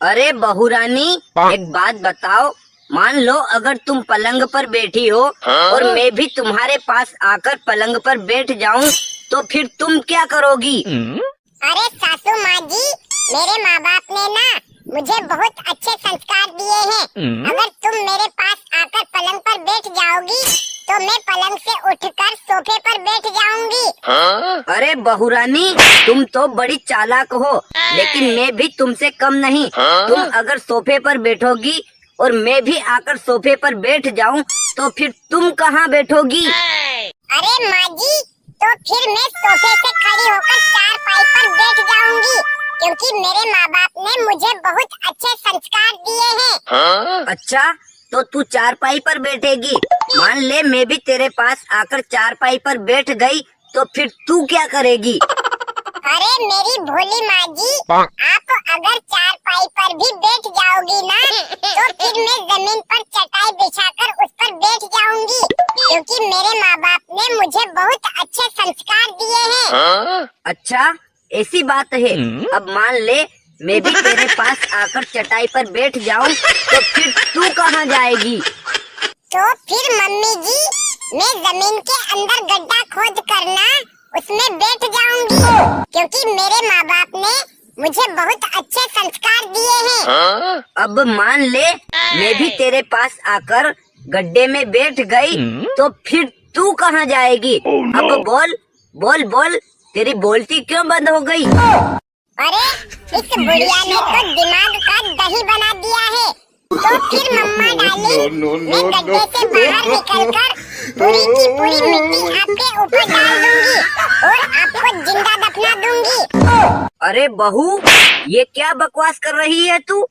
अरे बहू रानी, एक बात बताओ। मान लो अगर तुम पलंग पर बैठी हो और मैं भी तुम्हारे पास आकर पलंग पर बैठ जाऊं, तो फिर तुम क्या करोगी? अरे सासू माँ जी, मेरे माँ बाप ने ना मुझे बहुत अच्छे संस्कार दिए हैं। अगर तुम मेरे पास आकर पलंग पर बैठ जाओगी तो मैं पलंग से उठकर सोफे पर बैठ जाऊंगी। अरे बहू रानी, तुम तो बड़ी चालाक हो, लेकिन मैं भी तुमसे कम नहीं। तुम अगर सोफे पर बैठोगी और मैं भी आकर सोफे पर बैठ जाऊं, तो फिर तुम कहाँ बैठोगी? अरे माँ जी, तो फिर मैं सोफे से खड़ी होकर चारपाई पर बैठ जाऊंगी, क्योंकि मेरे माँ बाप ने मुझे बहुत अच्छे संस्कार दिए हैं। अच्छा, तो तू चारपाई पर बैठेगी। मान ले मैं भी तेरे पास आकर चारपाई पर बैठ गई, तो फिर तू क्या करेगी? अरे मेरी भोली माँ जी, आप अगर चारपाई पर भी बैठ जाओगी ना, तो फिर मैं जमीन पर चटाई बिछाकर उस पर बैठ जाऊंगी, क्योंकि मेरे माँ बाप ने मुझे बहुत अच्छे संस्कार दिए हैं। अच्छा, ऐसी बात है। अब मान ले मैं भी तेरे पास आकर चटाई पर बैठ जाऊं, तो फिर तू कहाँ जाएगी? तो फिर मम्मी जी, मैं जमीन के अंदर गड्ढा खोद करना उसमें बैठ जाऊंगी, क्योंकि मेरे माँ बाप ने मुझे बहुत अच्छे संस्कार दिए हैं। अब मान ले मैं भी तेरे पास आकर गड्ढे में बैठ गई, तो फिर तू कहाँ जाएगी? अब बोल बोल बोल, तेरी बोलती क्यों बंद हो गई? अरे इस बुढ़िया ने तो दिमाग का दही बना दिया है। तो फिर मम्मा डार्लिंग, मैं गड्ढे से बाहर निकलकर पूरी की पूरी मिट्टी आपके ऊपर डाल दूंगी और आपको जिंदा दफना दूंगी। अरे बहू, ये क्या बकवास कर रही है तू?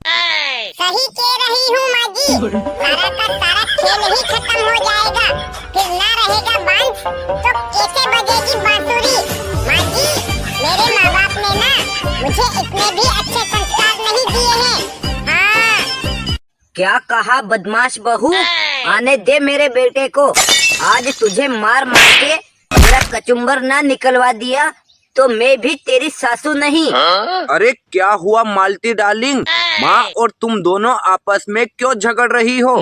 सही कह रही हूँ माँ जी, सारा का सारा खेल ही खत्म हो जाएगा, फिर ना रहेगा बांस तो कैसे बजेगी बांसुरी। माँ जी, मेरे माँ बाप ने ना मुझे इतने भी अच्छे संस्कार नहीं दिए हैं। हाँ। क्या कहा बदमाश बहू? आने दे मेरे बेटे को। आज तुझे मार मार के मेरा कचुम्बर ना निकलवा दिया तो मैं भी तेरी सासू नहीं। अरे क्या हुआ मालती डार्लिंग, माँ और तुम दोनों आपस में क्यों झगड़ रही हो?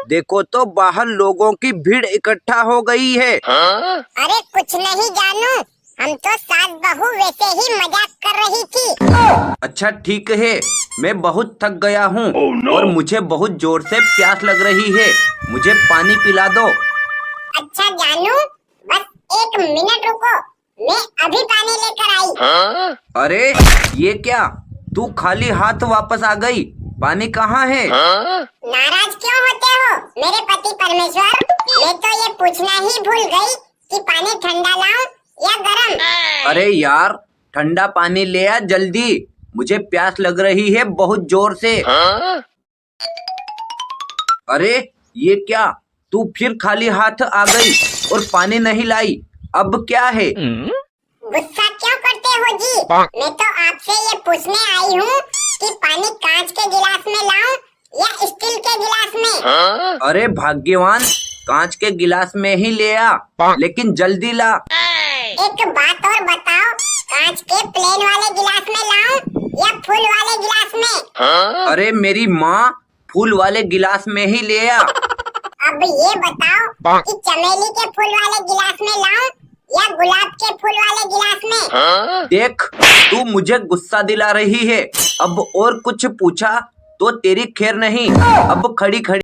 देखो तो बाहर लोगों की भीड़ इकट्ठा हो गई है। अरे कुछ नहीं जानू, हम तो सास बहू वैसे ही मजाक कर रही थी। अच्छा ठीक है, मैं बहुत थक गया हूँ और मुझे बहुत जोर से प्यास लग रही है, मुझे पानी पिला दो। अच्छा जानू, बस 1 मिनट रुको, मैं अभी पानी लेकर आई। अरे ये क्या, तू खाली हाथ वापस आ गई? पानी कहाँ है? नाराज क्यों होते हो मेरे पति परमेश्वर? मैं तो ये पूछना ही भूल गई कि पानी ठंडा लाऊं या गरम। अरे यार, ठंडा पानी ले आ जल्दी, मुझे प्यास लग रही है बहुत जोर से। अरे ये क्या, तू फिर खाली हाथ आ गई और पानी नहीं लाई, अब क्या है? गुस्सा क्यों करते हो जी? मैं तो आपसे ये पूछने आई हूँ कि पानी कांच के गिलास में लाऊं या स्टील के गिलास में? अरे भाग्यवान, कांच के गिलास में ही ले आ, लेकिन जल्दी ला। एक बात और बताओ, कांच के प्लेन वाले गिलास में लाऊं या फूल वाले गिलास में? अरे मेरी माँ, फूल वाले गिलास में ही ले आ। अब ये बताओ कि चमेली के फूल वाले गिलास में लाऊं या गुलाब के फूल वाले गिलास में? देख, तू मुझे गुस्सा दिला रही है, अब और कुछ पूछा तो तेरी खैर नहीं। अब खड़ी खड़ी